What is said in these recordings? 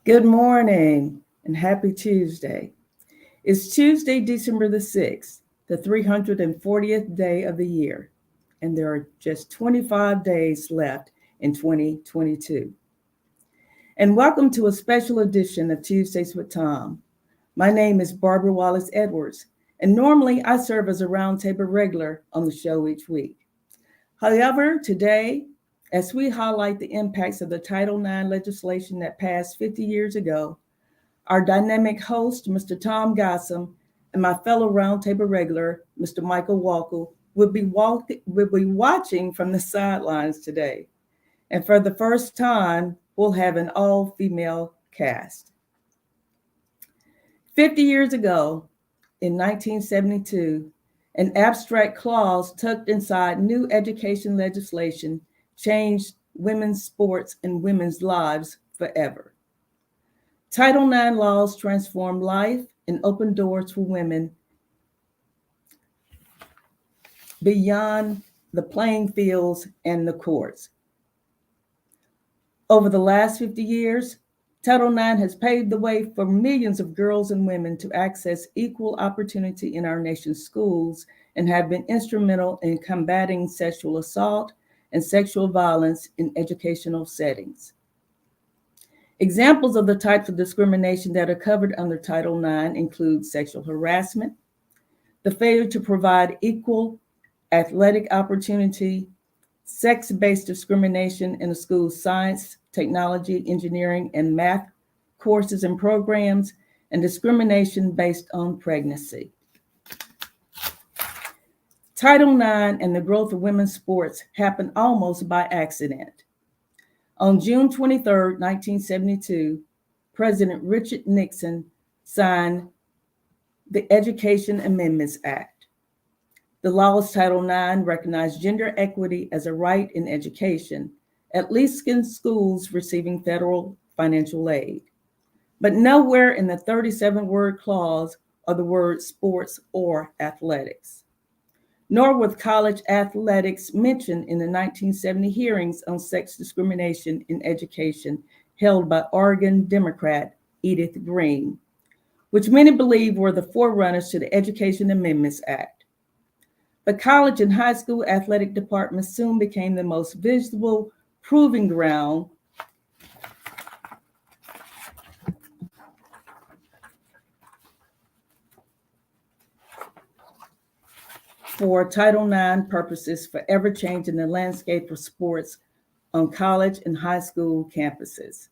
Good morning and happy Tuesday. It's Tuesday, December the 6th, the 340th day of the year, and there are just 25 days left in 2022. And welcome to a special edition of Tuesdays with Thom. My name is Barbara Wallace Edwards, and normally I serve as a roundtable regular on the show each week. However, today, as we highlight the impacts of the Title IX legislation that passed 50 years ago, our dynamic host, Mr. Thom Gossam, and my fellow roundtable regular, Mr. Michael Walker, will be watching from the sidelines today. And for the first time, we'll have an all-female cast. 50 years ago, in 1972, an abstract clause tucked inside new education legislation changed women's sports and women's lives forever. Title IX laws transformed life and opened doors for women beyond the playing fields and the courts. Over the last 50 years, Title IX has paved the way for millions of girls and women to access equal opportunity in our nation's schools and have been instrumental in combating sexual assault and sexual violence in educational settings. Examples of the types of discrimination that are covered under Title IX include sexual harassment, the failure to provide equal athletic opportunity, sex-based discrimination in the school's science, technology, engineering, and math courses and programs, and discrimination based on pregnancy. Title IX and the growth of women's sports happened almost by accident. On June 23, 1972, President Richard Nixon signed the Education Amendments Act. The law's Title IX recognized gender equity as a right in education, at least in schools receiving federal financial aid. But nowhere in the 37-word clause are the words sports or athletics. Nor was college athletics mentioned in the 1970 hearings on sex discrimination in education held by Oregon Democrat Edith Green, which many believe were the forerunners to the Education Amendments Act. But college and high school athletic departments soon became the most visible proving ground for Title IX purposes, forever changing the landscape of sports on college and high school campuses.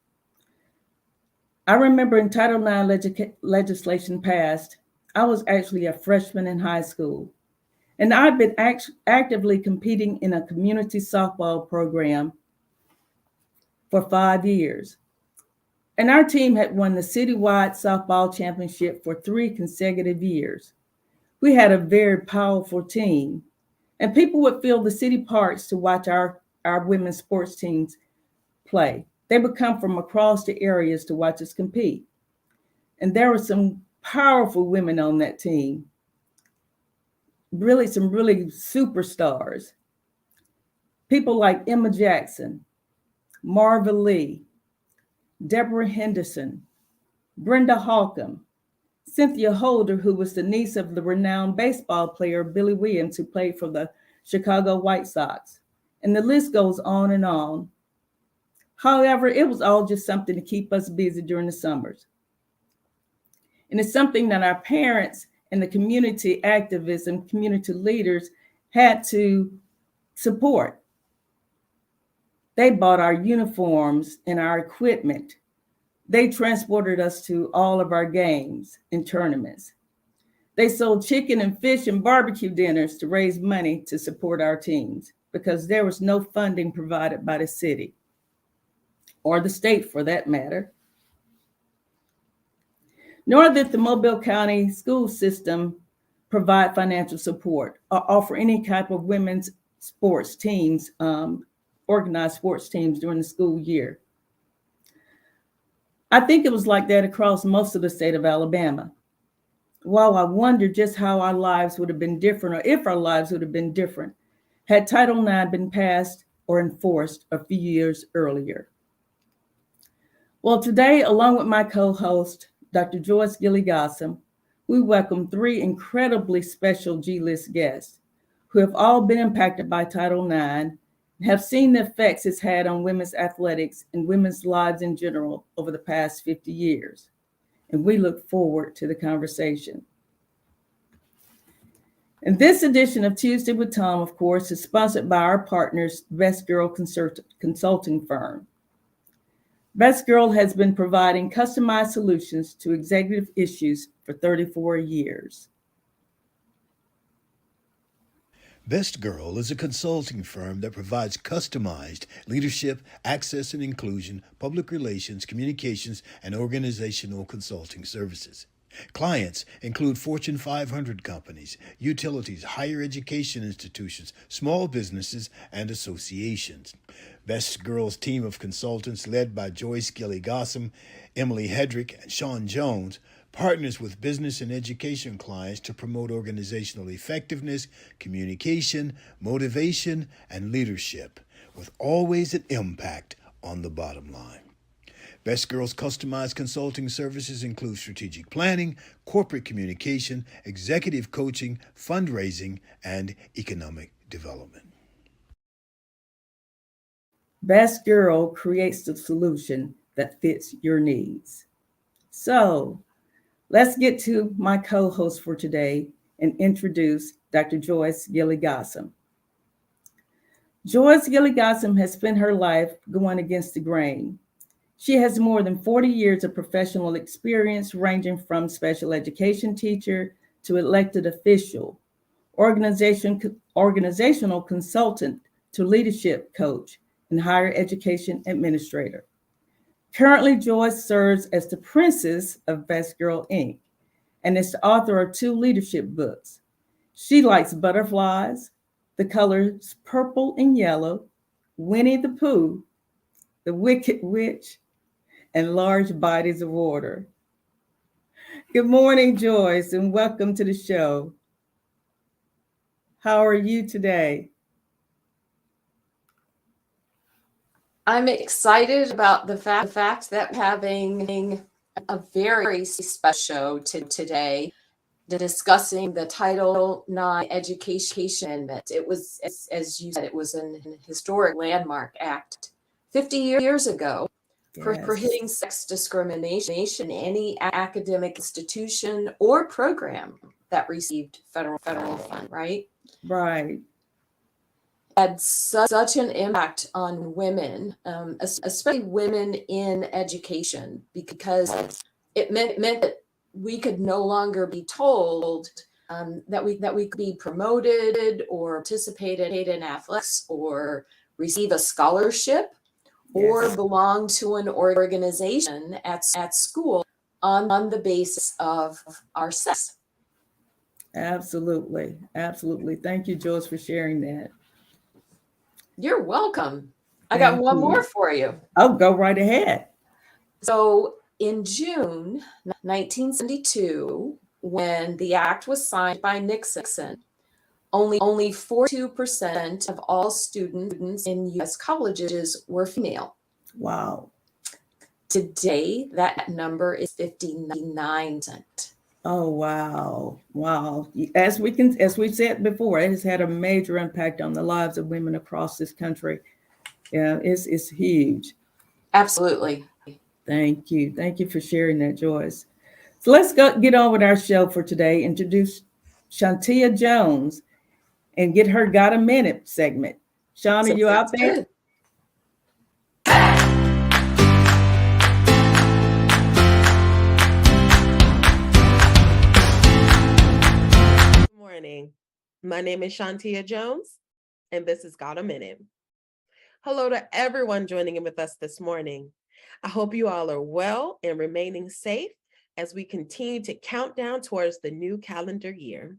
I remember in Title IX legislation passed, I was actually a freshman in high school, and I'd been actively competing in a community softball program for 5 years. And our team had won the citywide softball championship for 3 consecutive years. We had a very powerful team, and people would fill the city parks to watch our women's sports teams play. They would come from across the areas to watch us compete. And there were some powerful women on that team, some really superstars. People like Emma Jackson, Marva Lee, Deborah Henderson, Brenda Holcomb, Cynthia Holder, who was the niece of the renowned baseball player Billy Williams, who played for the Chicago White Sox. And the list goes on and on. However, it was all just something to keep us busy during the summers. And it's something that our parents and the community activists and community leaders had to support. They bought our uniforms and our equipment. They transported us to all of our games and tournaments. They sold chicken and fish and barbecue dinners to raise money to support our teams because there was no funding provided by the city or the state for that matter. Nor did the Mobile County school system provide financial support or offer any type of women's sports teams, organized sports teams during the school year. I think it was like that across most of the state of Alabama. While I wonder just how our lives would have been different, or if our lives would have been different, had Title IX been passed or enforced a few years earlier. Well, today, along with my co-host, Dr. Joyce Gilly-Gossam, we welcome three incredibly special G-list guests who have all been impacted by Title IX and have seen the effects it's had on women's athletics and women's lives in general over the past 50 years. And we look forward to the conversation. And this edition of Tuesday with Thom, of course, is sponsored by our partners, Best Girl Consulting Firm. Best Girl has been providing customized solutions to executive issues for 34 years. Best Girl is a consulting firm that provides customized leadership, access and inclusion, public relations, communications, and organizational consulting services. Clients include Fortune 500 companies, utilities, higher education institutions, small businesses, and associations. Best Girl's team of consultants, led by Joyce Gilly-Gossam, Emily Hedrick, and Sean Jones, partners with business and education clients to promote organizational effectiveness, communication, motivation, and leadership, with always an impact on the bottom line. Best Girl's customized consulting services include strategic planning, corporate communication, executive coaching, fundraising, and economic development. Best Girl creates the solution that fits your needs. So, let's get to my co-host for today and introduce Dr. Joyce Gilly-Gossam. Joyce Gilly-Gossam has spent her life going against the grain. She has more than 40 years of professional experience, ranging from special education teacher to elected official, organizational consultant to leadership coach and higher education administrator. Currently, Joyce serves as the princess of Best Girl Inc. and is the author of 2 leadership books. She likes butterflies, the colors purple and yellow, Winnie the Pooh, the Wicked Witch, and large bodies of water. Good morning, Joyce, and welcome to the show. How are you today? I'm excited about the fact that having a very special show today, discussing the Title IX education. It was, as you said, it was an historic landmark act 50 years ago. Yes. Prohibiting sex discrimination in any academic institution or program that received federal fund, right? Right. Had such an impact on women, especially women in education, because it meant that we could no longer be told that we could be promoted or participated in athletics or receive a scholarship or belong to an organization at school on the basis of our sex. Absolutely. Absolutely. Thank you, Joyce, for sharing that. You're welcome. I got one more for you. Oh, go right ahead. So in June 1972, when the act was signed by Nixon, only 42% of all students in U.S. colleges were female. Wow. Today, that number is 59%. Oh, wow. Wow. As we said before, it has had a major impact on the lives of women across this country. Yeah, it's huge. Absolutely. Thank you. Thank you for sharing that, Joyce. So let's get on with our show for today. Introduce Shantia Jones and get her Got a Minute segment. Sean, are you out there? Good. Good morning. My name is Shantia Jones, and this is Got a Minute. Hello to everyone joining in with us this morning. I hope you all are well and remaining safe as we continue to count down towards the new calendar year.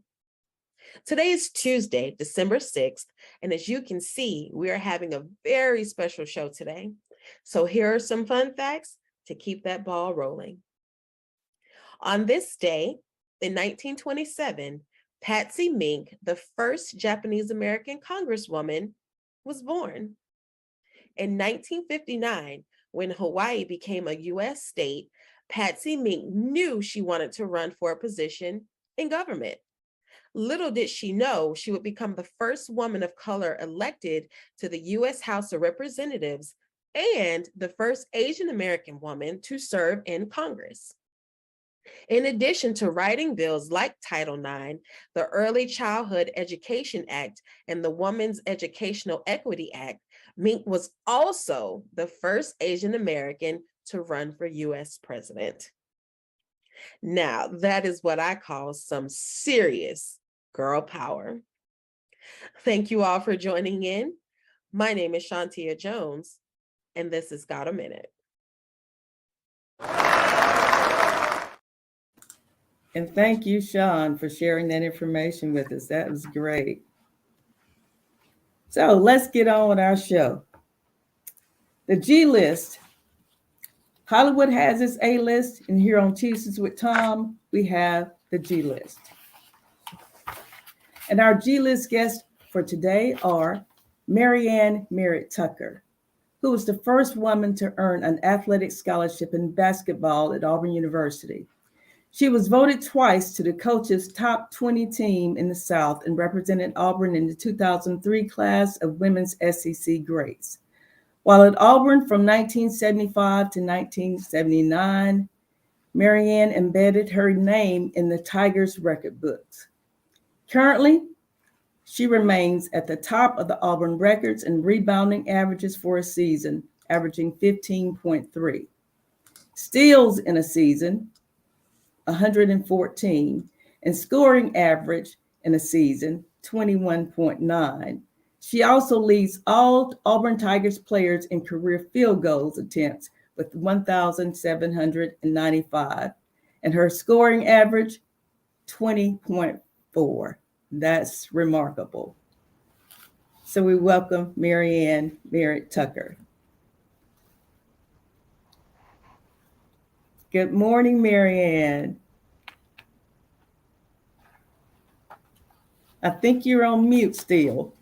Today is Tuesday, December 6th, and as you can see, we are having a very special show today. So here are some fun facts to keep that ball rolling. On this day, in 1927, Patsy Mink, the first Japanese American congresswoman, was born. In 1959, when Hawaii became a U.S. state, Patsy Mink knew she wanted to run for a position in government. Little did she know she would become the first woman of color elected to the U.S. House of Representatives and the first Asian American woman to serve in Congress. In addition to writing bills like Title IX, the Early Childhood Education Act, and the Women's Educational Equity Act, Mink was also the first Asian American to run for U.S. president. Now, that is what I call some serious girl power. Thank you all for joining in. My name is Shantia Jones, and this is Got a Minute. And thank you, Sean, for sharing that information with us. That was great. So let's get on with our show. The G list. Hollywood has its A list, and here on Teasers with Thom, we have the G list. And our G list guests for today are Marianne Merritt Tucker, who was the first woman to earn an athletic scholarship in basketball at Auburn University. She was voted twice to the coach's top 20 team in the South and represented Auburn in the 2003 class of women's SEC greats. While at Auburn from 1975 to 1979, Marianne embedded her name in the Tigers record books. Currently, she remains at the top of the Auburn records and rebounding averages for a season, averaging 15.3. Steals in a season, 114, and scoring average in a season, 21.9. She also leads all Auburn Tigers players in career field goals attempts with 1,795, and her scoring average, 20.4. That's remarkable. So we welcome Marianne Merritt Tucker. Good morning, Marianne. I think you're on mute still.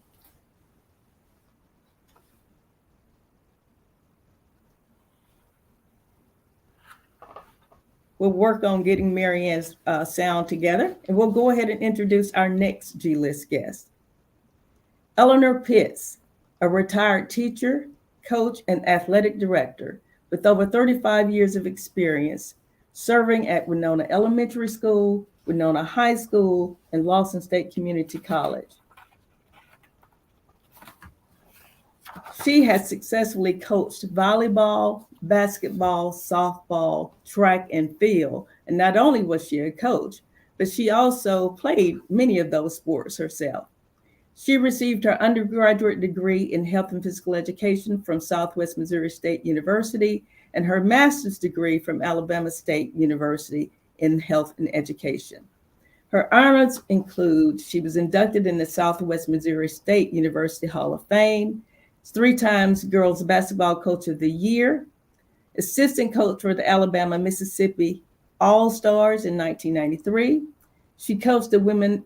We'll work on getting Marianne's sound together, and we'll go ahead and introduce our next G-List guest. Eleanor Pitts, a retired teacher, coach, and athletic director with over 35 years of experience serving at Winona Elementary School, Winona High School, and Lawson State Community College. She has successfully coached volleyball, basketball, softball, track, and field. And not only was she a coach, but she also played many of those sports herself. She received her undergraduate degree in health and physical education from Southwest Missouri State University and her master's degree from Alabama State University in health and education. Her honors include she was inducted in the Southwest Missouri State University Hall of Fame, 3 times Girls Basketball Coach of the Year, assistant coach for the Alabama Mississippi All-Stars in 1993. She coached the women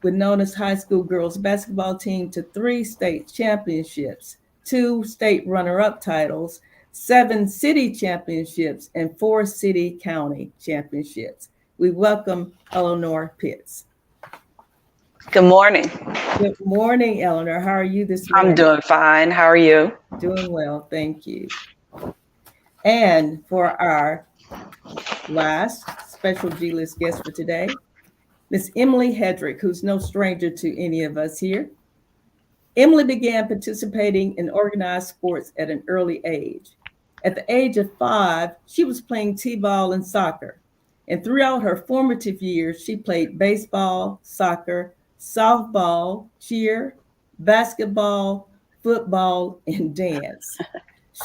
Winona's high school girls basketball team to 3 state championships, 2 state runner-up titles, 7 city championships, and 4 city county championships. We welcome Eleanor Pitts. Good morning. Good morning, Eleanor. How are you this morning? I'm doing fine. How are you? Doing well, thank you. And for our last special G-List guest for today, Miss Emily Hedrick, who's no stranger to any of us here. Emily began participating in organized sports at an early age. At the age of 5, she was playing t-ball and soccer. And throughout her formative years, she played baseball, soccer, softball, cheer, basketball, football, and dance.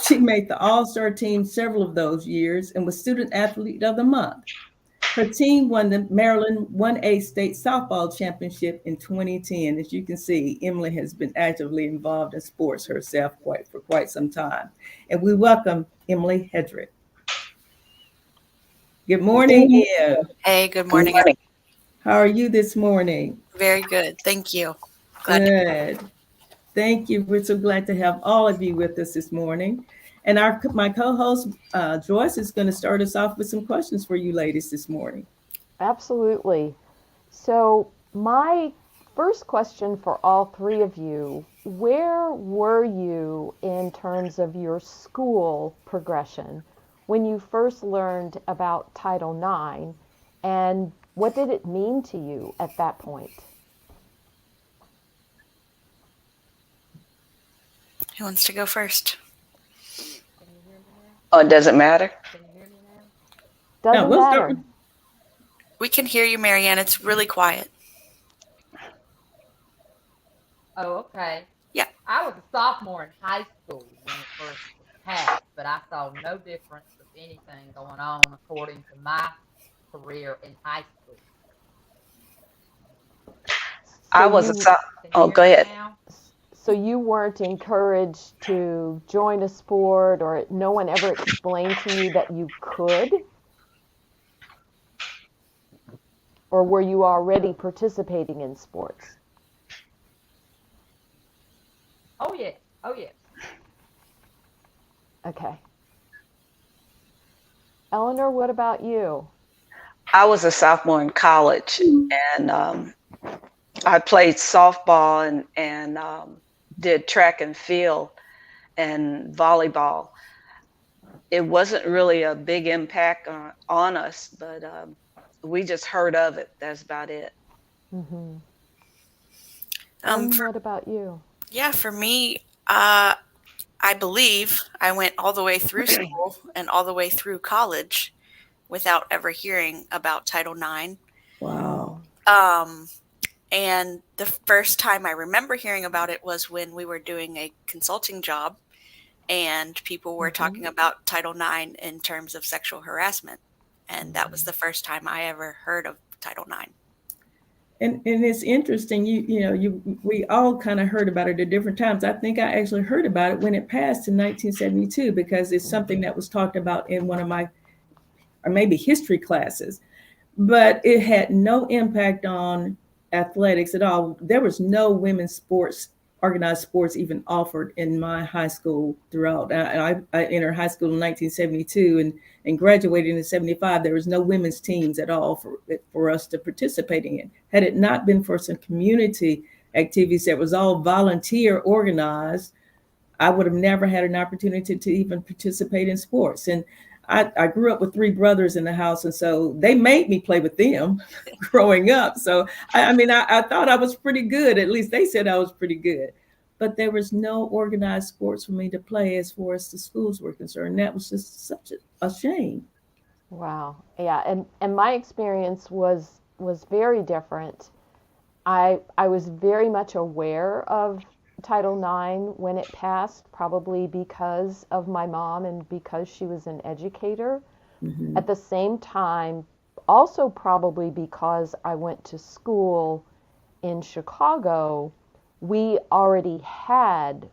She made the All-Star team several of those years and was Student Athlete of the Month. Her team won the Maryland 1A State Softball Championship in 2010. As you can see, Emily has been actively involved in sports herself for quite some time. And we welcome Emily Hedrick. Good morning, Em. Hey, good morning. How are you this morning? Very good. Thank you. Good. Thank you. We're so glad to have all of you with us this morning. And my co-host Joyce is going to start us off with some questions for you ladies this morning. Absolutely. So, my first question for all three of you, where were you in terms of your school progression when you first learned about Title IX, and what did it mean to you at that point? Who wants to go first? Oh, it doesn't matter. Doesn't we'll start matter. with- We can hear you, Marianne. It's really quiet. Oh, okay. Yeah. I was a sophomore in high school when it first was passed, but I saw no difference of anything going on according to my career in high school. I was a oh, go ahead. Now? So you weren't encouraged to join a sport, or no one ever explained to you that you could? Or were you already participating in sports? Oh, yes. Oh, yes. Okay. Eleanor, what about you? I was a sophomore in college, and I played softball and did track and field and volleyball. It wasn't really a big impact on us, but we just heard of it. That's about it. Mm-hmm. For, what about you? Yeah, for me, I believe I went all the way through school and all the way through college without ever hearing about Title IX. Wow. And the first time I remember hearing about it was when we were doing a consulting job and people were talking about Title IX in terms of sexual harassment. And that was the first time I ever heard of Title IX. And it's interesting, we all kind of heard about it at different times. I think I actually heard about it when it passed in 1972, because it's something that was talked about in one of my, or maybe history classes, but it had no impact on athletics at all. There was no women's sports, organized sports even offered in my high school throughout. I entered high school in 1972 and graduated in 75. There was no women's teams at all for us to participate in. Had it not been for some community activities that was all volunteer organized, I would have never had an opportunity to even participate in sports. And I grew up with three brothers in the house, and so they made me play with them growing up. So, I thought I was pretty good. At least they said I was pretty good. But there was no organized sports for me to play as far as the schools were concerned. That was just such a shame. Wow. Yeah, and my experience was very different. I was very much aware of Title IX when it passed, probably because of my mom and because she was an educator. Mm-hmm. At the same time, also probably because I went to school in Chicago, we already had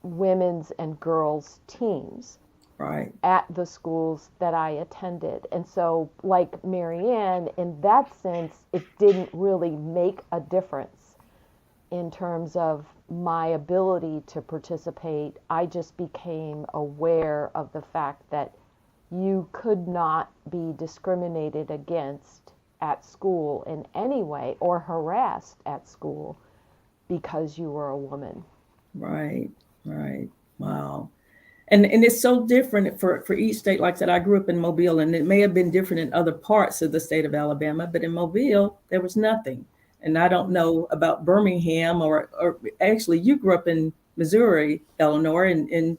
women's and girls teams. Right. At the schools that I attended. And so, like Marianne, in that sense, it didn't really make a difference in terms of my ability to participate. I just became aware of the fact that you could not be discriminated against at school in any way or harassed at school because you were a woman. Right. Wow. And it's so different for each state. Like I said, I grew up in Mobile, and it may have been different in other parts of the state of Alabama, but in Mobile, there was nothing. And I don't know about Birmingham, or actually you grew up in Missouri, Eleanor, and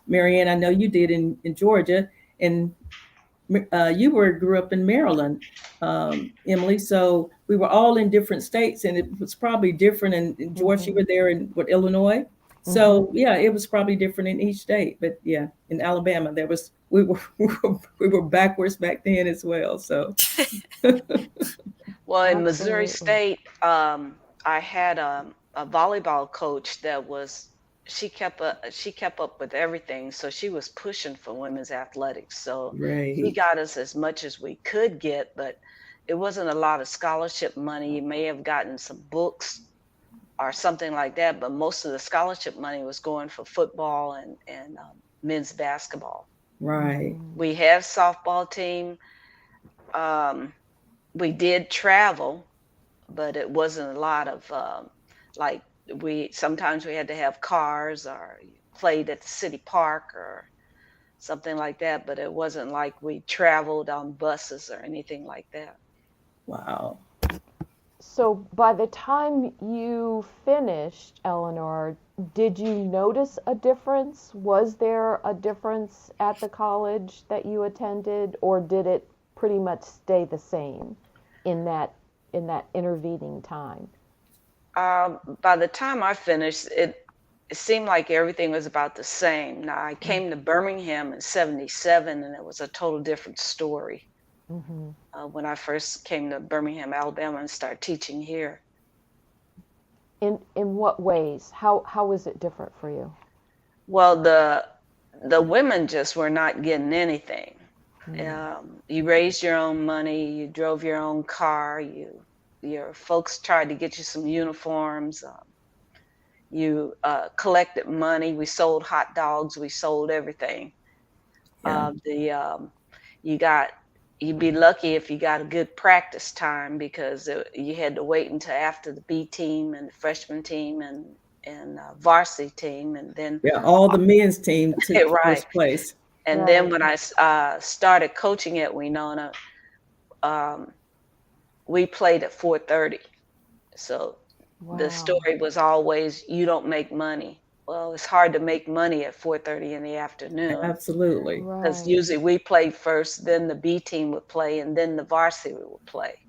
Marianne, I know you did in Georgia, and you grew up in Maryland, Emily. So we were all in different states, and it was probably different. In Georgia, you were there in Illinois. So yeah, it was probably different in each state, but yeah, in Alabama, we were backwards back then as well. So, Well, in Missouri State, I had a volleyball coach that she kept up with everything, so she was pushing for women's athletics. So he got us as much as we could get, but it wasn't a lot of scholarship money. You may have gotten some books or something like that, but most of the scholarship money was going for football and men's basketball. Right. We have softball team. We did travel, but it wasn't a lot of like sometimes we had to have cars or played at the city park or something like that, but it wasn't like we traveled on buses or anything like that. Wow. So by the time you finished, Eleanor, did you notice a difference? Was there a difference at the college that you attended, or did it pretty much stay the same in that intervening time? By the time I finished, it seemed like everything was about the same. Now, I came to Birmingham in '77, and it was a total different story when I first came to Birmingham, Alabama, and started teaching here. In what ways? How was it different for you? Well, the women just were not getting anything. You raised your own money, you drove your own car, your folks tried to get you some uniforms. You collected money. We sold hot dogs. We sold everything. Yeah. You'd be lucky if you got a good practice time because you had to wait until after the B team and the freshman team and varsity team, and then Yeah, all the men's team took right. first place. And then when I started coaching at Winona, we played at 4:30. So the story was always, you don't make money. Well, it's hard to make money at 4:30 in the afternoon. Absolutely. Because usually we played first, then the B team would play, and then the varsity would play.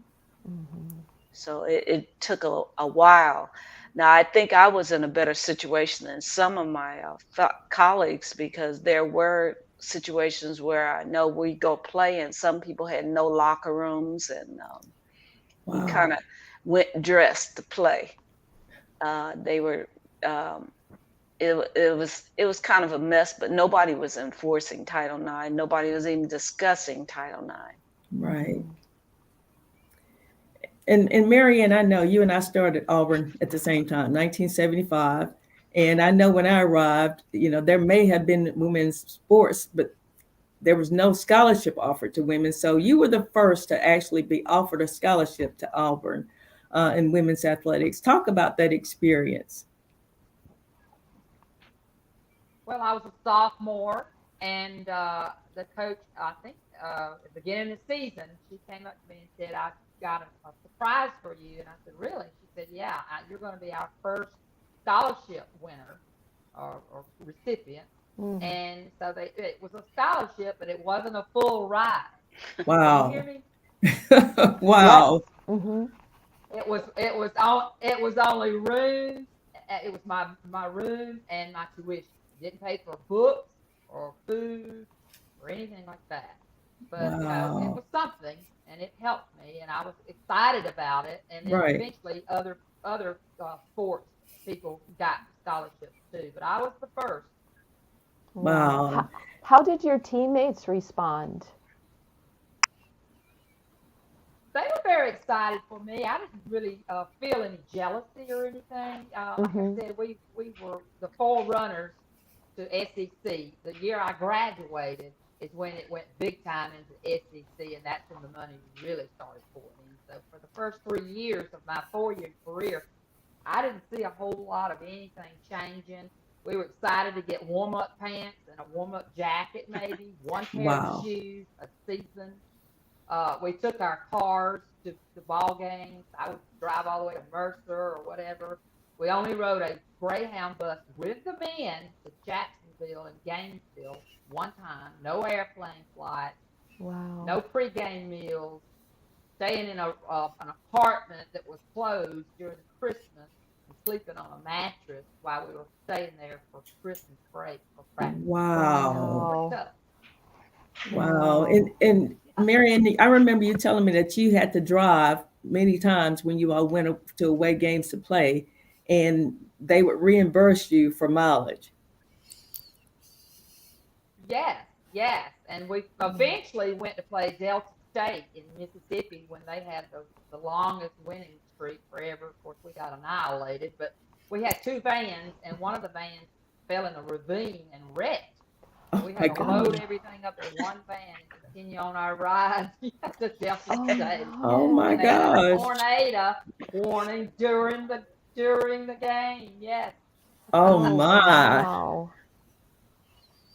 So it took a while. Now, I think I was in a better situation than some of my colleagues because there were situations where I know we go play and some people had no locker rooms and you kind of went dressed to play. They were it was kind of a mess, but nobody was enforcing Title IX. Nobody was even discussing Title IX. Right. And Marianne, I know you and I started Auburn at the same time, 1975. And I know when I arrived, there may have been women's sports, but there was no scholarship offered to women. So you were the first to actually be offered a scholarship to Auburn in women's athletics. Talk about that experience. Well, I was a sophomore, and the coach, I think, at the beginning of the season, she came up to me and said, "I got a surprise for you." And I said, "Really?" She said, "Yeah, you're going to be our first scholarship winner or recipient." And so it was a scholarship, but it wasn't a full ride. Wow. Can you hear me? Wow. It was only room. It was my room and my tuition. Didn't pay for books or food or anything like that. But it was something, and it helped me, and I was excited about it. And then eventually, other sports people got scholarships too. But I was the first. Wow. How did your teammates respond? They were very excited for me. I didn't really feel any jealousy or anything. Like I said, we were the forerunners to SEC. The year I graduated is when it went big time into SEC, and that's when the money really started pouring in. So for the first 3 years of my 4-year career, I didn't see a whole lot of anything changing. We were excited to get warm-up pants and a warm-up jacket, maybe one pair of shoes a season. We took our cars to the ball games. I would drive all the way to Mercer or whatever. We only rode a Greyhound bus with the men to Jacksonville and Gainesville one time. No airplane flights. Wow. No pregame meals. Staying in an apartment that was closed during Christmas and sleeping on a mattress while we were staying there for Christmas break for practice. Wow. Wow. And Marianne, I remember you telling me that you had to drive many times when you all went to away games to play, and they would reimburse you for mileage. Yes. And we eventually went to play Delta State in Mississippi when they had the longest winning streak forever. Of course, we got annihilated, but we had 2 vans, and one of the vans fell in a ravine and wrecked. We my had to load God. everything up in one van and continue on our ride to Delta State. Oh my And they had a gosh. tornado warning during the game. Yes. Oh Oh, my. wow.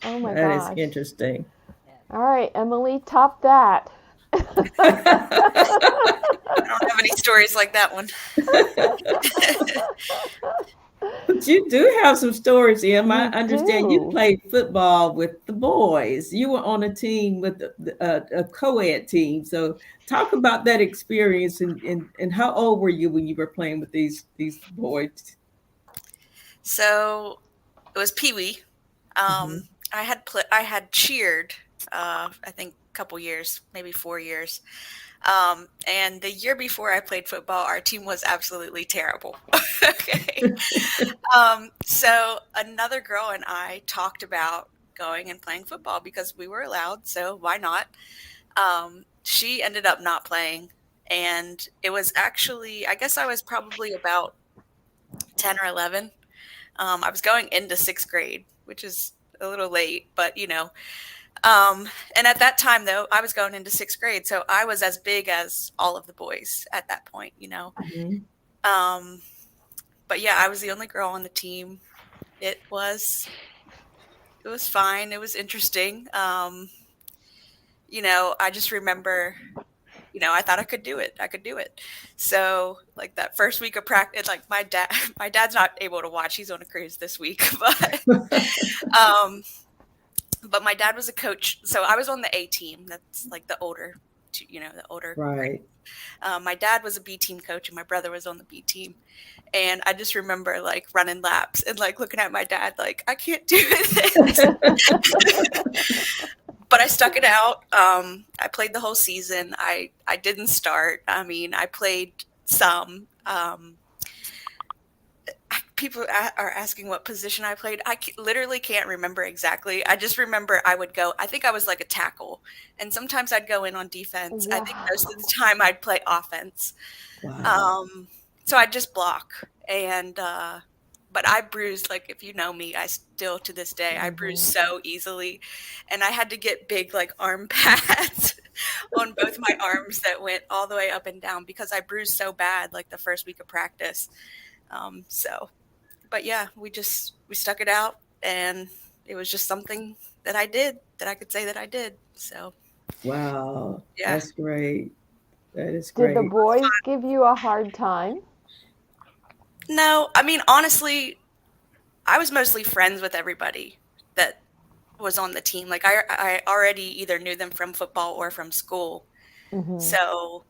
Oh my That is gosh. interesting. Yes. All right, Emily, top that. I don't have any stories like that one. But you do have some stories, Em. I You understand you do. played football with the boys. You were on a team with a co-ed team. So talk about that experience and how old were you when you were playing with these boys? So it was Pee Wee. Mhm. I had cheered, I think a couple years, maybe 4 years. And the year before I played football, our team was absolutely terrible. Okay. So another girl and I talked about going and playing football because we were allowed, so why not? She ended up not playing, and it was actually, I guess I was probably about 10 or 11. I was going into sixth grade, which is a little late, but and at that time though, I was going into sixth grade, so I was as big as all of the boys at that point. Mhm. Um, but yeah, I was the only girl on the team. It was fine. It was interesting. I just remember, I thought I could do it. I could do it. So like that first week of practice, like my dad's not able to watch. He's on a cruise this week, um, but my dad was a coach. So I was on the A team. That's like the older, the older grade. Right. My dad was a B team coach and my brother was on the B team. And I just remember like running laps and like looking at my dad like, I can't do this. But I stuck it out. I played the whole season. I didn't start. I mean, I played some. People are asking what position I played. I literally can't remember exactly. I just remember I would go, I think I was like a tackle. And sometimes I'd go in on defense. I think most of the time I'd play offense. Wow. So I'd just block. And, but I bruised, like, if you know me, I still to this day, I bruise so easily. And I had to get big, like, arm pads on both my arms that went all the way up and down because I bruised so bad, like, the first week of practice. But yeah, we stuck it out. And it was just something that I did, that I could say that I did. So, Wow. yeah. That's great. That is Did the great. boys give you a hard time? No, I mean, honestly, I was mostly friends with everybody that was on the team. Like I already either knew them from football or from school. So,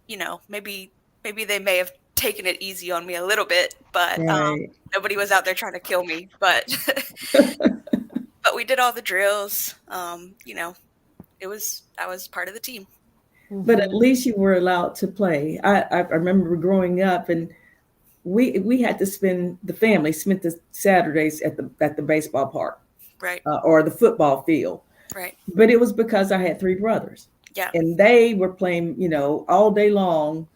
maybe they may have taken it easy on me a little bit, but Right. nobody was out there trying to kill me. But but we did all the drills. I was part of the team. But at least you were allowed to play. I remember growing up, and we had to spend the Saturdays at the baseball park, Right. Or the football field. Right. But it was because I had three brothers. Yeah. And they were playing, all day long,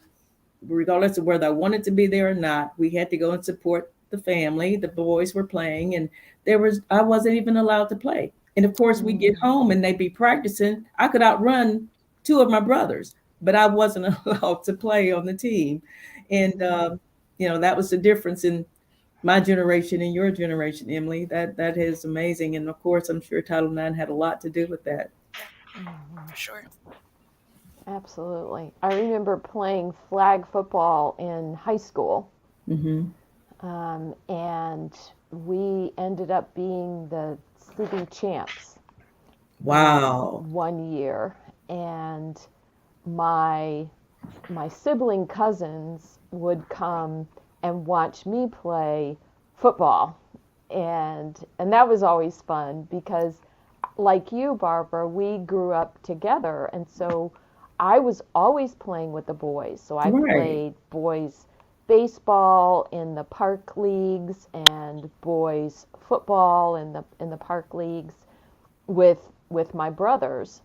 regardless of whether I wanted to be there or not. We had to go and support the family. The boys were playing, and I wasn't even allowed to play. And of course, we get home and they'd be practicing. I could outrun two of my brothers, but I wasn't allowed to play on the team. And that was the difference in my generation and your generation, Emily. That is amazing. And of course, I'm sure Title IX had a lot to do with that. For sure. Absolutely. I remember playing flag football in high school. And we ended up being the sleeping champs. Wow. One year. And my sibling cousins would come and watch me play football. And that was always fun because, like you, Barbara, we grew up together. And so I was always playing with the boys. So I played boys baseball in the park leagues and boys football in the park leagues with my brothers.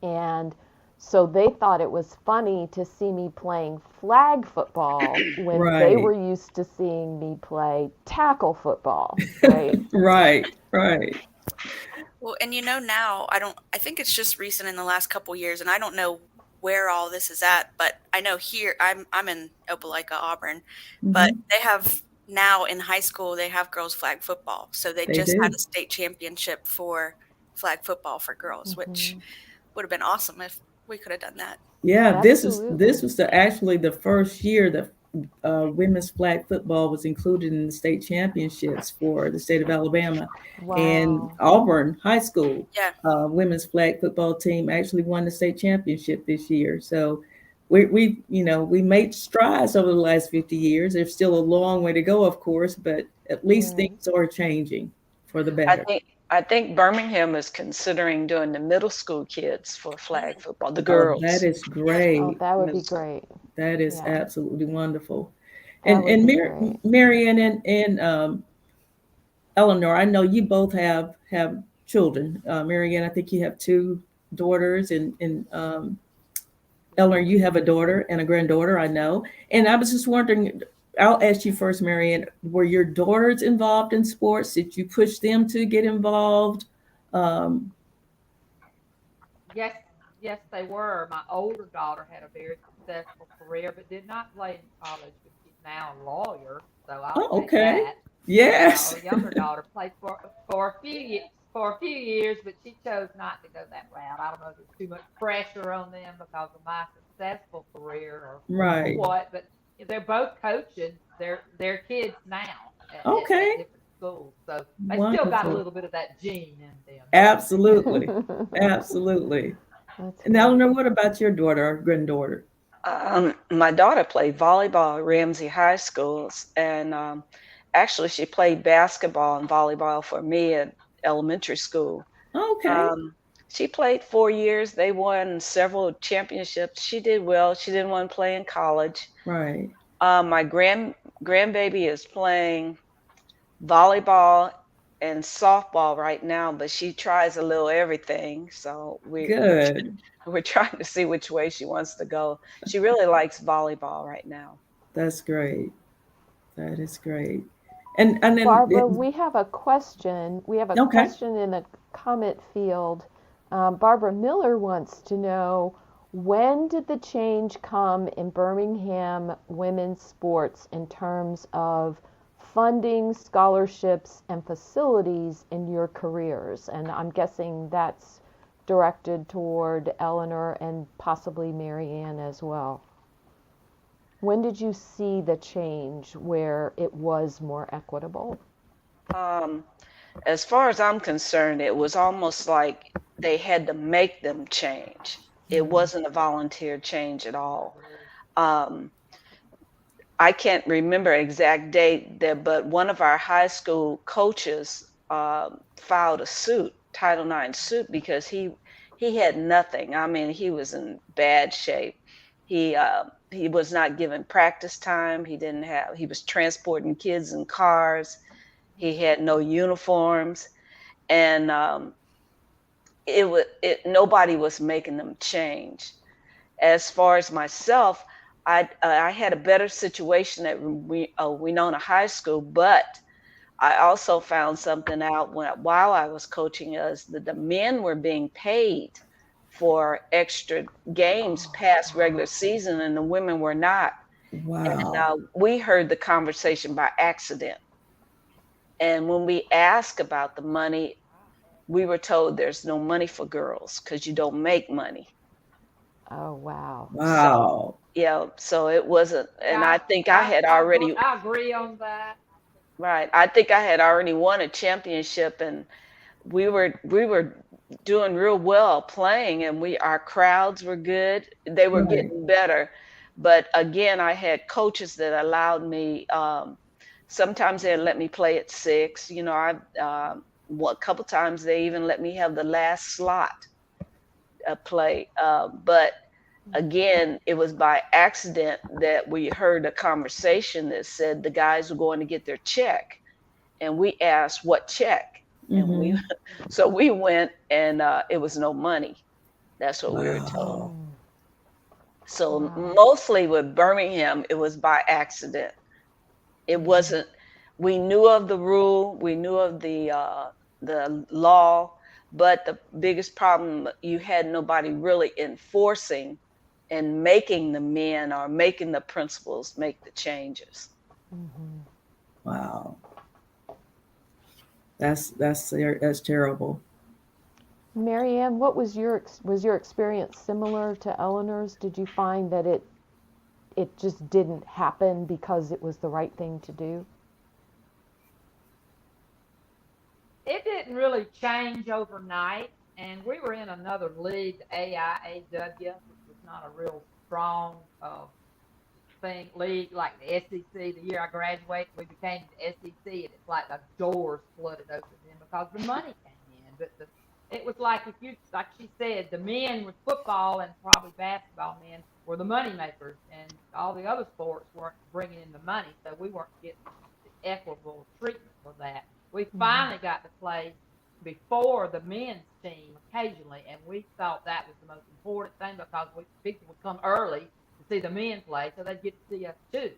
And so they thought it was funny to see me playing flag football when they were used to seeing me play tackle football, right? Right. Well, and now I think it's just recent in the last couple years, and I don't know where all this is at, but I know here I'm in Opelika, Auburn, but Mhm. they have now in high school they have girls flag football. So they They just had do. a state championship for flag football for girls, which Hmm. would have been awesome if we could have done that. Yeah, this Absolutely. was actually the first year that women's flag football was included in the state championships for the state of Alabama, and Wow. Auburn High School Yeah. women's flag football team actually won the state championship this year. So we made strides over the last 50 years. There's still a long way to go, of course, but at least Right. things are changing for the I better. think I think Birmingham is considering doing the middle school kids for flag football, the Oh, that girls. is Yeah. Oh, great. that would Middle be school. great. That is Yeah, absolutely wonderful. that would And be great. Marianne and Eleanor, I know you both have children. Marianne, I think you have two daughters, and Eleanor, you have a daughter and a granddaughter. I know. And I was just wondering. I'll ask you first, Marianne. Were your daughters involved in sports? Did you push them to get involved? Um, Yes, yes, they were. My older daughter had a very successful career, but did not play in college, but she's now a lawyer, so I'll oh, take okay. that. Yes. Our younger daughter played for a few years, but she chose not to go that route. I don't know if there's too much pressure on them because of my successful career or Right. what, but they're both coaching their kids now at Okay. different schools, so they still got a Wonderful. little bit of that gene in them. Absolutely. Absolutely. That's And great. Eleanor, what about your daughter or granddaughter? My daughter played volleyball at Ramsey High Schools, and actually she played basketball and volleyball for me at elementary school. Okay. Um, she played 4 years. They won several championships. She did well. She didn't want to play in college. Right. My grandbaby is playing volleyball and softball right now, but she tries a little everything. So Good. we're trying to see which way she wants to go. She really likes volleyball right now. That's great. That is great. And then Barbara, we have a question. We have a okay. question in the comment field. Barbara Miller wants to know, when did the change come in Birmingham women's sports in terms of funding, scholarships, and facilities in your careers? And I'm guessing that's directed toward Eleanor and possibly Marianne as well. When did you see the change where it was more equitable? Um, as far as I'm concerned, it was almost like they had to make them change. It wasn't a volunteer change at all. Um, I can't remember exact date there, but one of our high school coaches filed a suit, Title IX suit, because he had nothing. I mean, he was in bad shape. He was not given practice time. He was transporting kids in cars. He had no uniforms, and nobody was making them change. As far as myself, I had a better situation at Winona High School, but I also found something out while I was coaching us that the men were being paid for extra games past regular season, and the women were not. And Wow. we heard the conversation by accident. And when we asked about the money, we were told there's no money for girls because you don't make money. Oh, wow. So Wow. yeah, so it wasn't, and I Yeah, think I had already, I agree on that. right, I think I had already won a championship, and we were doing real well playing, and our crowds were good. They were Right. getting better. But again, I had coaches that allowed me, sometimes they'd let me play at 6. A couple times they even let me have the last slot play. But again, it was by accident that we heard a conversation that said the guys were going to get their check, and we asked what check, and Mm-hmm. so we went, and it was no money. That's what we were told. Wow. So Wow. mostly with Birmingham, it was by accident. It wasn't. We knew of the rule. We knew of the law, but the biggest problem, you had nobody really enforcing and making the men or making the principals make the changes. Wow. That's terrible. Marianne, what was your experience similar to Eleanor's? Did you find that it just didn't happen because it was the right thing to do? It didn't really change overnight, and we were in another league, the AIAW, which was not a real strong league like the SEC. The year I graduated, we became the SEC, and it's like the doors flooded open then because the money came in. But it was like, if you, like she said, the men with football and probably basketball men were the money makers, and all the other sports weren't bringing in the money, so we weren't getting the equitable treatment for that. We finally got to play before the men's team occasionally, and we thought that was the most important thing because people would come early to see the men play, so they'd get to see us too.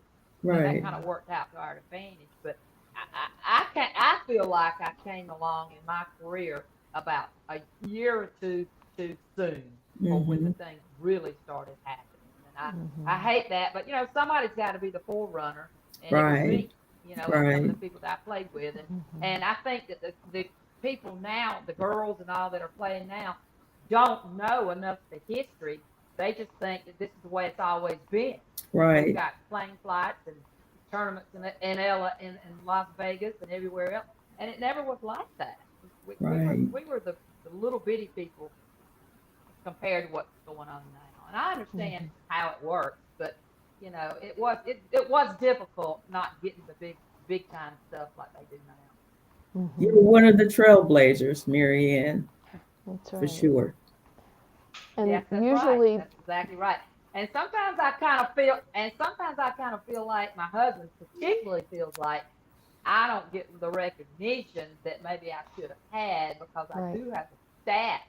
Right. And that kind of worked out to our advantage. But I feel like I came along in my career about a year or two too soon for when the things really started happening. And I hate that, but somebody's got to be the forerunner, and it was me. And some of the people that I played with, and I think that the people now, the girls and all that are playing now, don't know enough of the history. They just think that this is the way it's always been. Right. We've got plane flights and tournaments in Las Vegas and everywhere else, and it never was like that. We were the little bitty people compared to what's going on now. And I understand how it works, but it was difficult not getting the big time stuff like they do now. You were one of the trailblazers, Marianne. That's right. For sure. And yes, that's usually right. That's exactly right. And sometimes I kind of feel like my husband particularly feels like I don't get the recognition that maybe I should have had because I do have the stats.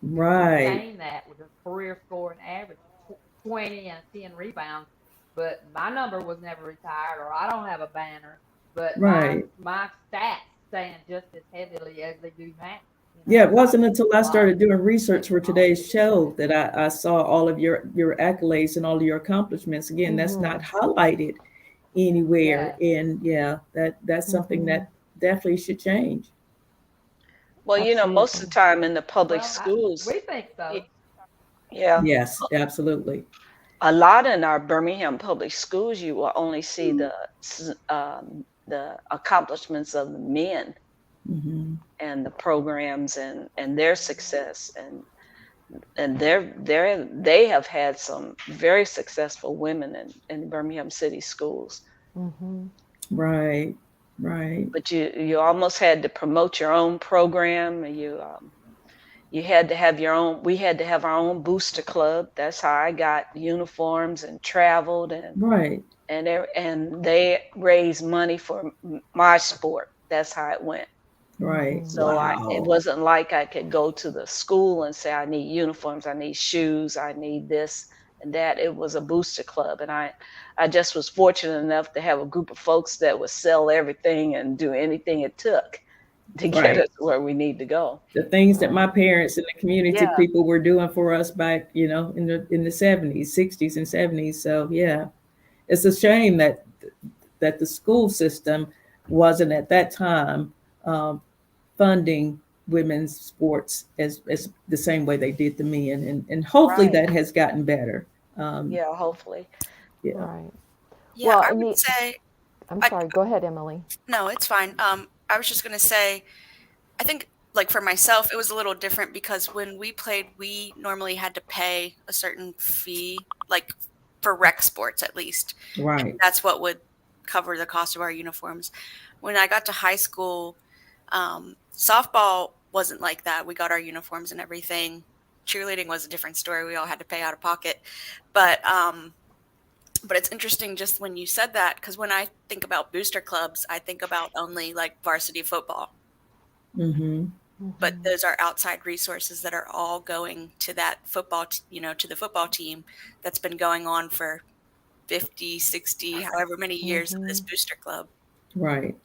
Right. Saying that with a career scoring average of 20 and 10 rebounds, but my number was never retired, or I don't have a banner, but my stats stand just as heavily as they do now. Yeah, it wasn't until I started doing research for today's show that I saw all of your accolades and all of your accomplishments. Again, that's not highlighted anywhere. And that's something that definitely should change. Well, most of the time in the public schools. We think so. Yeah. Yes, absolutely. A lot in our Birmingham public schools, you will only see the accomplishments of the men and the programs and their success, and they have had some very successful women in Birmingham city schools. Right. But you almost had to promote your own program. You had to have your own. We had to have our own booster club. That's how I got uniforms and traveled and they raised money for my sport. That's how it went. Right. So it wasn't like I could go to the school and say, I need uniforms, I need shoes, I need this and that. It was a booster club. And I just was fortunate enough to have a group of folks that would sell everything and do anything it took to get us where we need to go. The things that my parents and the community people were doing for us back, in the 70s, 60s and 70s. So it's a shame that the school system wasn't at that time funding women's sports as the same way they did the men, and hopefully that has gotten better. Hopefully. Right. Yeah, Well, I would say. I'm sorry. Go ahead, Emily. No, it's fine. I was just going to say, I think like for myself, it was a little different because when we played, we normally had to pay a certain fee, like for rec sports at least. Right. And that's what would cover the cost of our uniforms. When I got to high school, softball wasn't like that. We got our uniforms and everything. Cheerleading was a different story. We all had to pay out of pocket. But it's interesting just when you said that, because when I think about booster clubs, I think about only like varsity football. But those are outside resources that are all going to that football, to the football team that's been going on for 50, 60, however many years of this booster club. Right.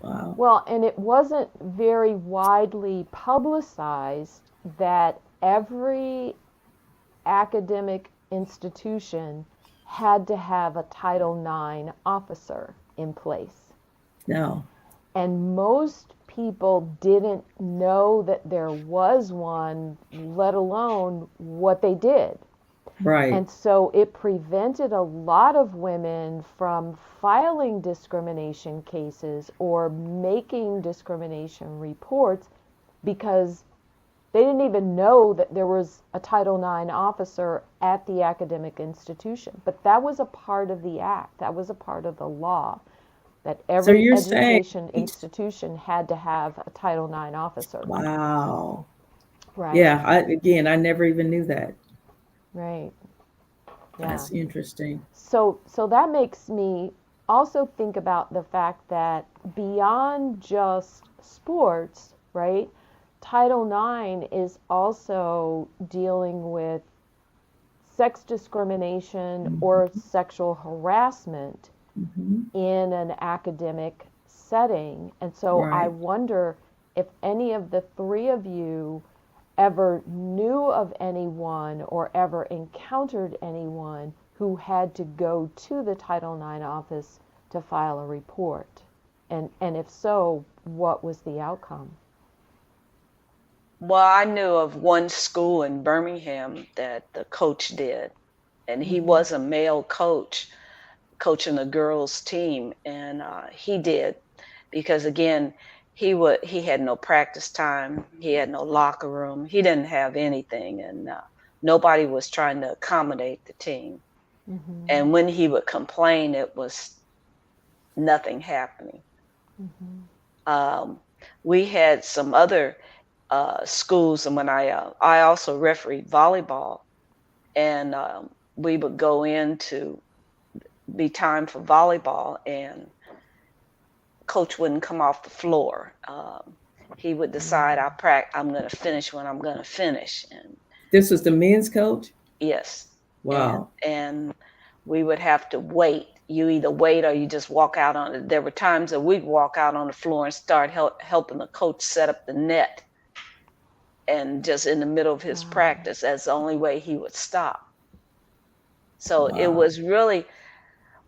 Wow. Well, and it wasn't very widely publicized that every academic institution had to have a Title IX officer in place. No. And most people didn't know that there was one, let alone what they did. Right. And so it prevented a lot of women from filing discrimination cases or making discrimination reports because they didn't even know that there was a Title IX officer at the academic institution. But that was a part of the act, that was a part of the law, that every you're saying education institution had to have a Title IX officer. wow. Right. Yeah, I never even knew that. Right. Yeah. That's interesting. So that makes me also think about the fact that beyond just sports, right? Title IX is also dealing with sex discrimination or sexual harassment in an academic setting. And so I Right. wonder if any of the three of you ever knew of anyone or ever encountered anyone who had to go to the Title IX office to file a report. And if so, what was the outcome? Well, I knew of one school in Birmingham that the coach did, and he was a male coach coaching the girls' team, and he did because again, he had no practice time, he had no locker room, he didn't have anything, and nobody was trying to accommodate the team. And when he would complain, it was nothing happening. We had some other schools, and when I also refereed volleyball, and we would go in to be time for volleyball, and coach wouldn't come off the floor. He would decide I'm going to finish when I'm going to finish, and This was the men's coach? yes, Wow. and we would have to wait. You either wait or you just walk out on it. There were times that we'd walk out on the floor and start helping the coach set up the net, and just in the middle of his practice, that's the only way he would stop. So it Wow. was really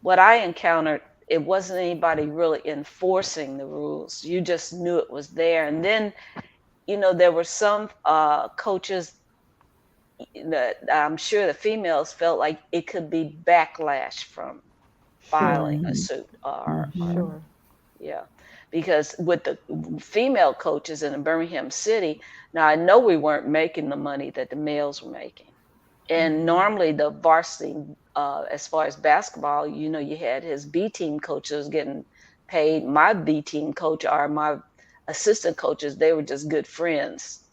what I encountered. It wasn't anybody really enforcing the rules. You just knew it was there. And then, there were some coaches that I'm sure the females felt like it could be backlash from filing a suit or Sure. yeah, because with the female coaches in Birmingham City, now I know we weren't making the money that the males were making. And normally the varsity, as far as basketball, you had his B team coaches getting paid. My B team coach or my assistant coaches, they were just good friends.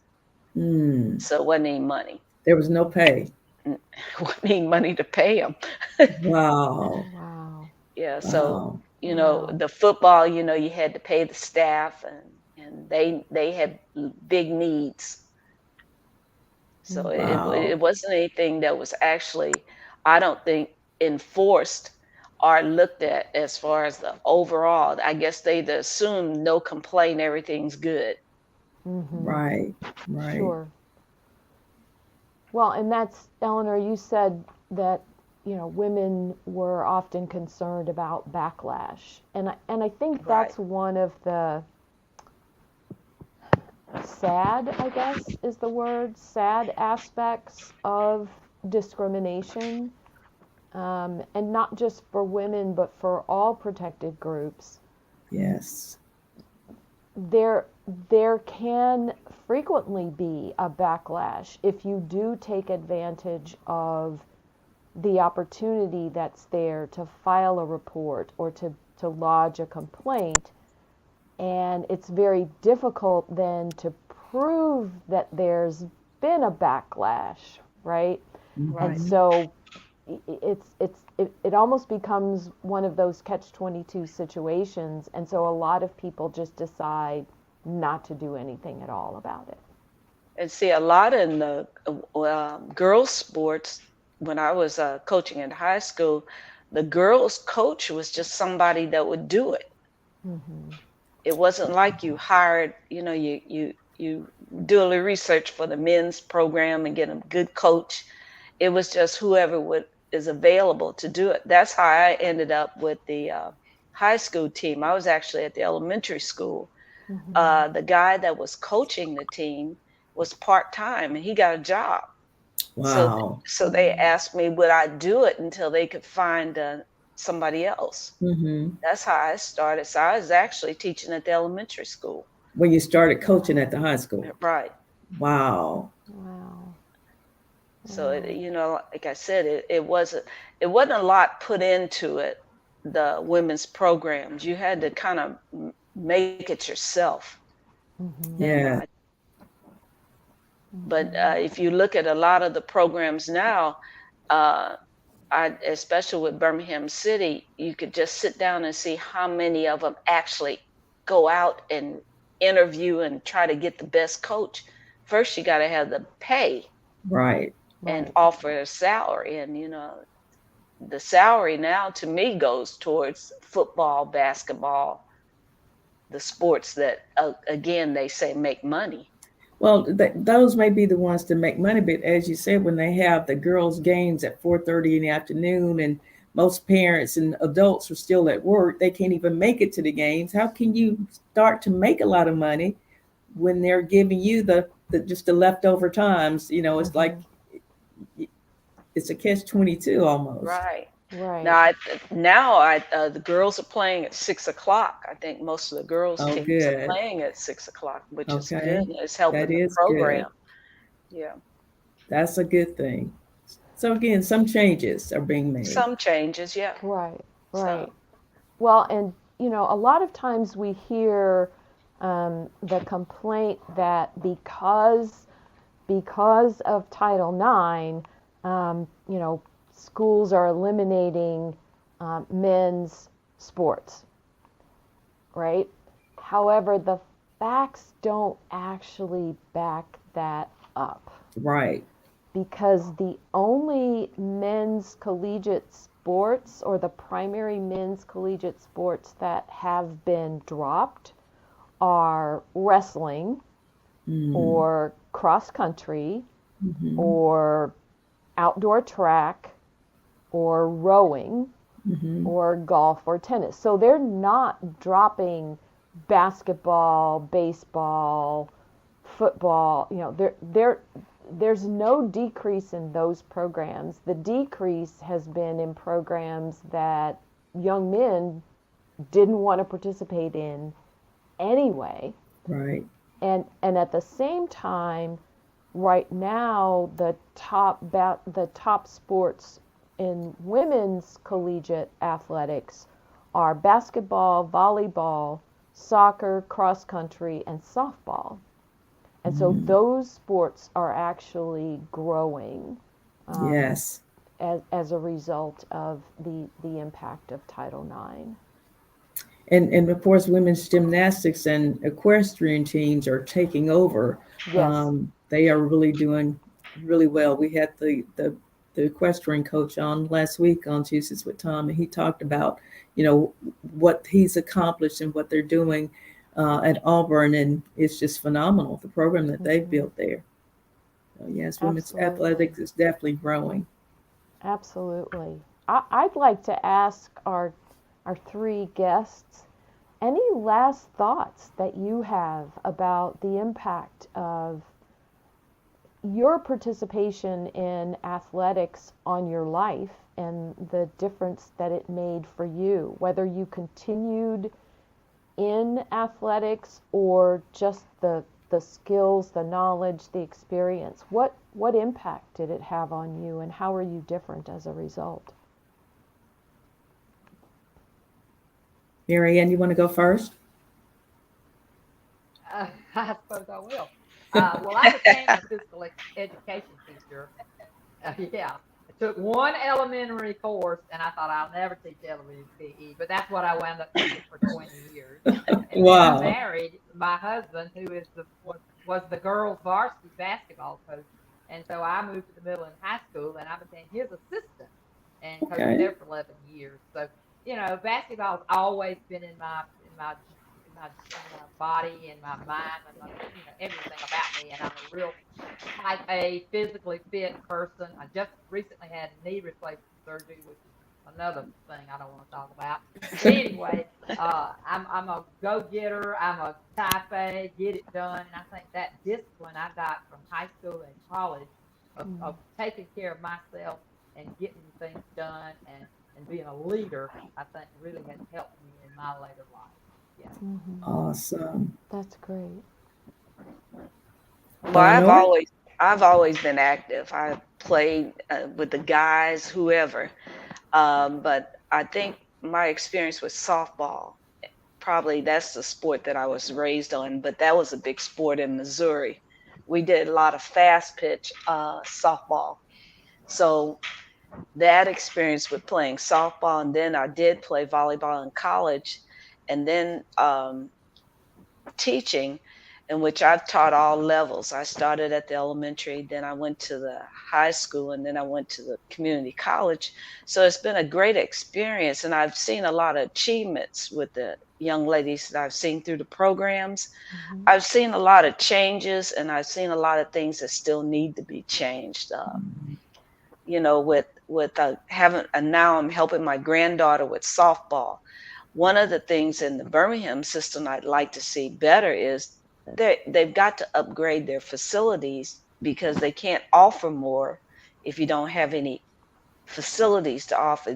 So it wasn't any money. There was no pay. Wasn't any money to pay them. Wow. Wow. Yeah, so Wow. the football, you had to pay the staff, and they had big needs. So Wow. it wasn't anything that was actually, I don't think, enforced or looked at as far as the overall. I guess they assume no complaint, everything's good. Right. Right. Sure. Well, and that's, Eleanor, you said that, women were often concerned about backlash. And I think that's one of the sad, I guess is the word, sad aspects of discrimination. And not just for women, but for all protected groups. Yes. There can frequently be a backlash if you do take advantage of the opportunity that's there to file a report or to lodge a complaint. And it's very difficult then to prove that there's been a backlash, right? And so it almost becomes one of those catch-22 situations, and so a lot of people just decide not to do anything at all about it. And see, a lot in the girls' sports, when I was coaching in high school, the girls' coach was just somebody that would do it. it wasn't like you hired, you do a little research for the men's program and get a good coach. It was just whoever is available to do it. That's how I ended up with the high school team. I was actually at the elementary school. The guy that was coaching the team was part-time and he got a job. Wow. So they asked me would I do it until they could find somebody else. Mm-hmm. That's how I started. So I was actually teaching at the elementary school. When you started coaching at the high school. Right. Wow. Wow. So like I said, it wasn't a lot put into it. The women's programs, you had to kind of make it yourself. Mm-hmm. Yeah. But if you look at a lot of the programs now, especially with Birmingham City, you could just sit down and see how many of them actually go out and interview and try to get the best coach. First, you got to have the pay, right, and offer a salary. And the salary now to me goes towards football, basketball, the sports that again they say make money. Well, those may be the ones to make money, but as you said, when they have the girls' games at 4:30 in the afternoon, and most parents and adults are still at work, they can't even make it to the games. How can you start to make a lot of money when they're giving you the just the leftover times? It's like it's a catch-22 almost. Right. Right. Now the girls are playing at 6:00. I think most of the girls' teams good. are playing at 6:00, which is Okay. good. It's helping That the is program. good. Yeah. That's a good thing. So again, some changes are being made. Some changes, yeah. Right. So, Well, and a lot of times we hear the complaint that because of Title IX, schools are eliminating men's sports, right? However, the facts don't actually back that up. Right. Because the only men's collegiate sports, or the primary men's collegiate sports that have been dropped, are wrestling or cross country or outdoor track or rowing or golf or tennis. So they're not dropping basketball, baseball, football. There's no decrease in those programs. The decrease has been in programs that young men didn't want to participate in anyway. Right. And at the same time, right now, the top sports in women's collegiate athletics are basketball, volleyball, soccer, cross country, and softball. And so those sports are actually growing. Yes. As a result of the impact of Title IX. And of course, women's gymnastics and equestrian teams are taking over. Yes. They are really doing really well. We had the equestrian coach on last week on Tuesdays with Thom, and he talked about, what he's accomplished and what they're doing at Auburn, and it's just phenomenal, the program that they've built there. So yes, women's athletics is definitely growing. Absolutely. I'd like to ask our three guests, any last thoughts that you have about the impact of your participation in athletics on your life and the difference that it made for you, whether you continued in athletics or just the skills, the knowledge, the experience. What impact did it have on you, and how are you different as a result? Marianne, you want to go first? I suppose I will. Well, I became a physical education teacher. Yeah. I took one elementary course, and I thought I'll never teach elementary PE, but that's what I wound up teaching for 20 years. And Wow. then I married my husband, who is was the girls' varsity basketball coach. And so I moved to the Midland High School, and I became his assistant and coached there for 11 years. So, basketball has always been in my my body and my mind and my, everything about me. And I'm a real type A, physically fit person. I just recently had knee replacement surgery, which is another thing I don't want to talk about. But anyway, I'm a go-getter. I'm a type A, get it done. And I think that discipline I got from high school and college of taking care of myself and getting things done and being a leader, I think really has helped me in my later life. Yeah. Awesome. That's great. Well, Eleanor? I've always been active. I played with the guys, whoever. But I think my experience with softball, probably that's the sport that I was raised on, but that was a big sport in Missouri. We did a lot of fast pitch softball. So that experience with playing softball, and then I did play volleyball in college, and then teaching, in which I've taught all levels. I started at the elementary, then I went to the high school, and then I went to the community college. So it's been a great experience, and I've seen a lot of achievements with the young ladies that I've seen through the programs. I've seen a lot of changes, and I've seen a lot of things that still need to be changed. With having, and now I'm helping my granddaughter with softball. One of the things in the Birmingham system I'd like to see better is they've got to upgrade their facilities, because they can't offer more if you don't have any facilities to offer.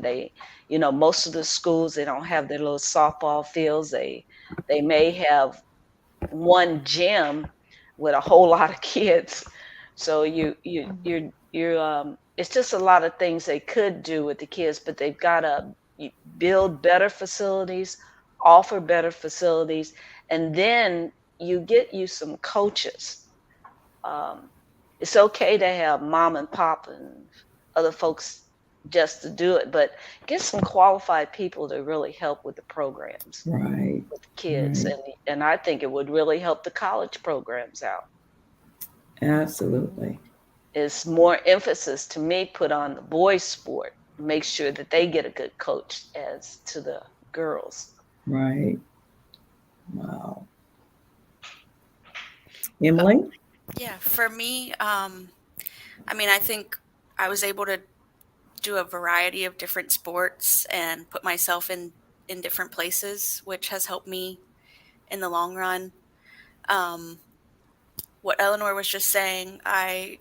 Most of the schools, they don't have their little softball fields. They may have one gym with a whole lot of kids. So it's just a lot of things they could do with the kids, but they've got to build better facilities, offer better facilities, and then you get you some coaches. It's okay to have mom and pop and other folks just to do it, but get some qualified people to really help with the programs, Right. with the kids, Right. and I think it would really help the college programs out. Absolutely. It's more emphasis to me put on the boys' sport. Make sure that they get a good coach as to the girls. Right. Wow. Emily? Yeah, for me, I think I was able to do a variety of different sports and put myself in different places, which has helped me in the long run. What Eleanor was just saying, I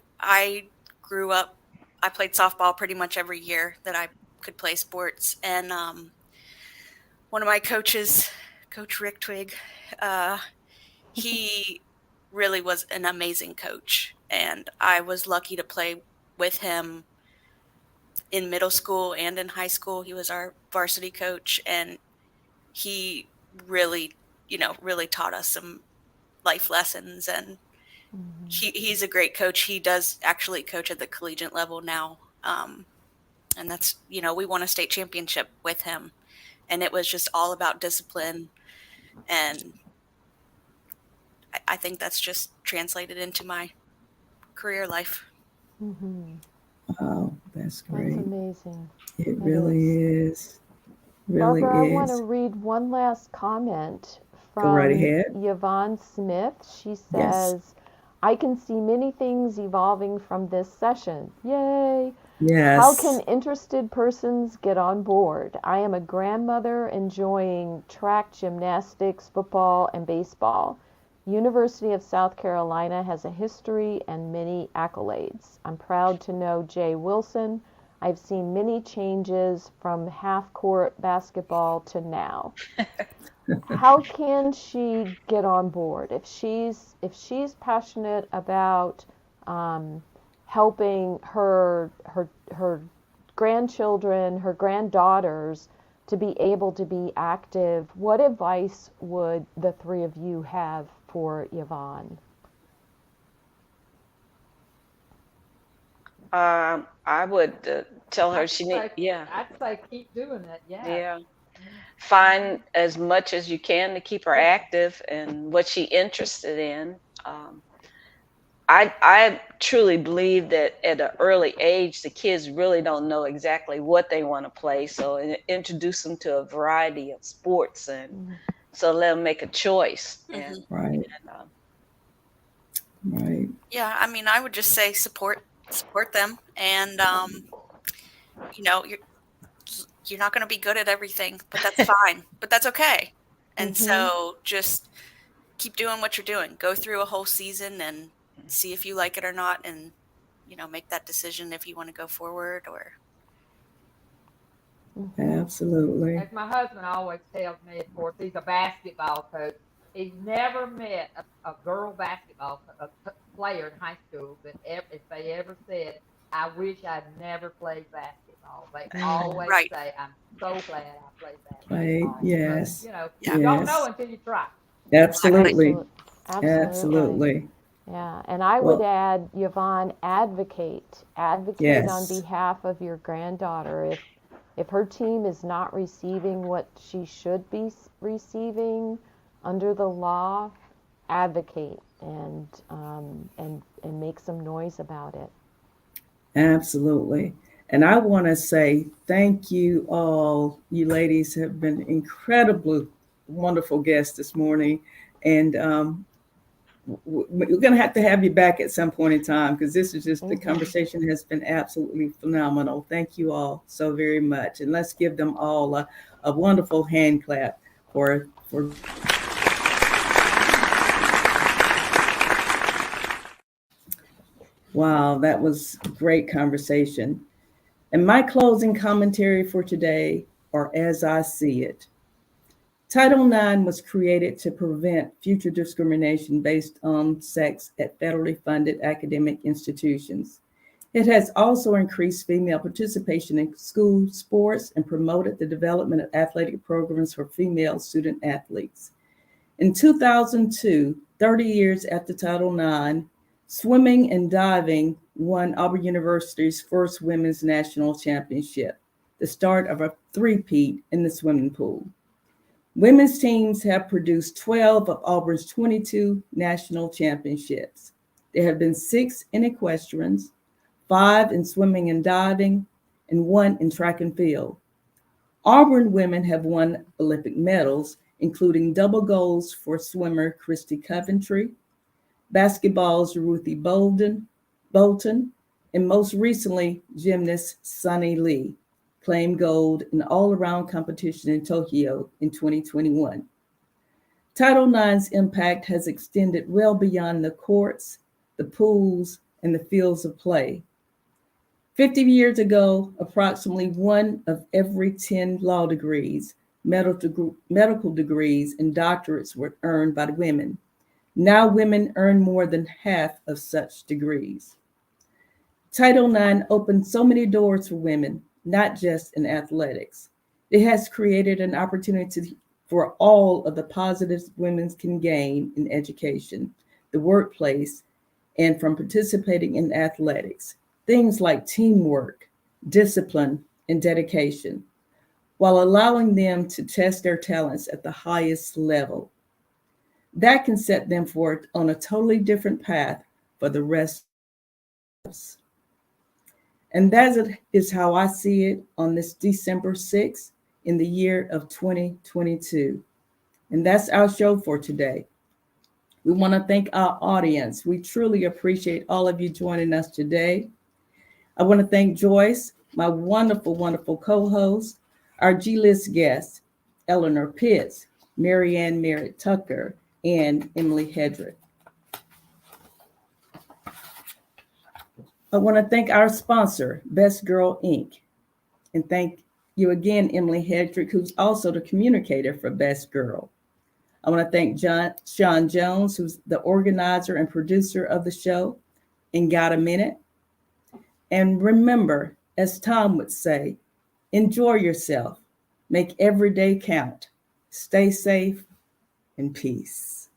grew up, I played softball pretty much every year that I could play sports, and one of my coaches, Coach Rick Twig, he really was an amazing coach, and I was lucky to play with him in middle school and in high school. He was our varsity coach, and he really, really taught us some life lessons, and he's a great coach. He does actually coach at the collegiate level now. And that's, we won a state championship with him, and it was just all about discipline. And I think that's just translated into my career life. Wow, that's great. That's amazing. It really is. Really Barbara, I is. want to read one last comment Go right from ahead. Yvonne Smith. She Yes. says, I can see many things evolving from this session. Yay! Yes. How can interested persons get on board? I am a grandmother enjoying track, gymnastics, football, and baseball. University of South Carolina has a history and many accolades. I'm proud to know Jay Wilson. I've seen many changes from half-court basketball to now. How can she get on board if she's passionate about helping her grandchildren, her granddaughters to be able to be active? What advice would the three of you have for Yvonne? I would tell her I'd say keep doing it. yeah, find as much as you can to keep her active and what she's interested in. I truly believe that at an early age, the kids really don't know exactly what they want to play. So introduce them to a variety of sports and So let them make a choice. Mhm. Right. Right. Yeah, I mean, I would just say support them, and you know, you're not going to be good at everything, but that's fine. But that's okay. And so just keep doing what you're doing. Go through a whole season and see if you like it or not, and make that decision if you want to go forward or. Absolutely. As my husband always tells me, of course, he's a basketball coach. He's never met a girl basketball player in high school that if they ever said, I wish I'd never played basketball. They always Right. say, I'm so glad I played Right. basketball. Yes. But, Yeah. you don't Yes. know until you try. Absolutely. Absolutely. Absolutely. Yeah, and I would add, Yvonne, advocate Yes. on behalf of your granddaughter. If her team is not receiving what she should be receiving under the law, advocate and make some noise about it. Absolutely. And I want to say thank you all. You ladies have been incredibly wonderful guests this morning. And we're going to have you back at some point in time, because this is just, the conversation has been absolutely phenomenal. Thank you all so very much. And let's give them all a wonderful hand clap for. Wow, that was great conversation. And my closing commentary for today are as I see it. Title IX was created to prevent future discrimination based on sex at federally funded academic institutions. It has also increased female participation in school sports and promoted the development of athletic programs for female student athletes. In 2002, 30 years after Title IX, swimming and diving won Auburn University's first women's national championship, the start of a three-peat in the swimming pool. Women's teams have produced 12 of Auburn's 22 national championships. There have been 6 in equestrians, 5 in swimming and diving, and 1 in track and field. Auburn women have won Olympic medals, including double golds for swimmer Christy Coventry, basketball's Ruthie Bolton, and most recently, gymnast Sunny Lee claimed gold in all-around competition in Tokyo in 2021. Title IX's impact has extended well beyond the courts, the pools, and the fields of play. 50 years ago, approximately 1 of every 10 law degrees, medical degrees, and doctorates were earned by women. Now women earn more than half of such degrees. Title IX opened so many doors for women, not just in athletics. It has created an opportunity for all of the positives women can gain in education, the workplace, and from participating in athletics. Things like teamwork, discipline, and dedication, while allowing them to test their talents at the highest level. That can set them forth on a totally different path for the rest of us. And that is how I see it on this December 6th in the year of 2022. And that's our show for today. We want to thank our audience. We truly appreciate all of you joining us today. I want to thank Joyce, my wonderful, wonderful co-host, our G-list guests, Eleanor Pitts, Marianne Merritt Tucker, and Emily Hedrick. I want to thank our sponsor, Best Girl Inc. And thank you again, Emily Hedrick, who's also the communicator for Best Girl. I want to thank Sean Jones, who's the organizer and producer of the show, and Got a Minute. And remember, as Thom would say, enjoy yourself, make every day count, stay safe, and peace.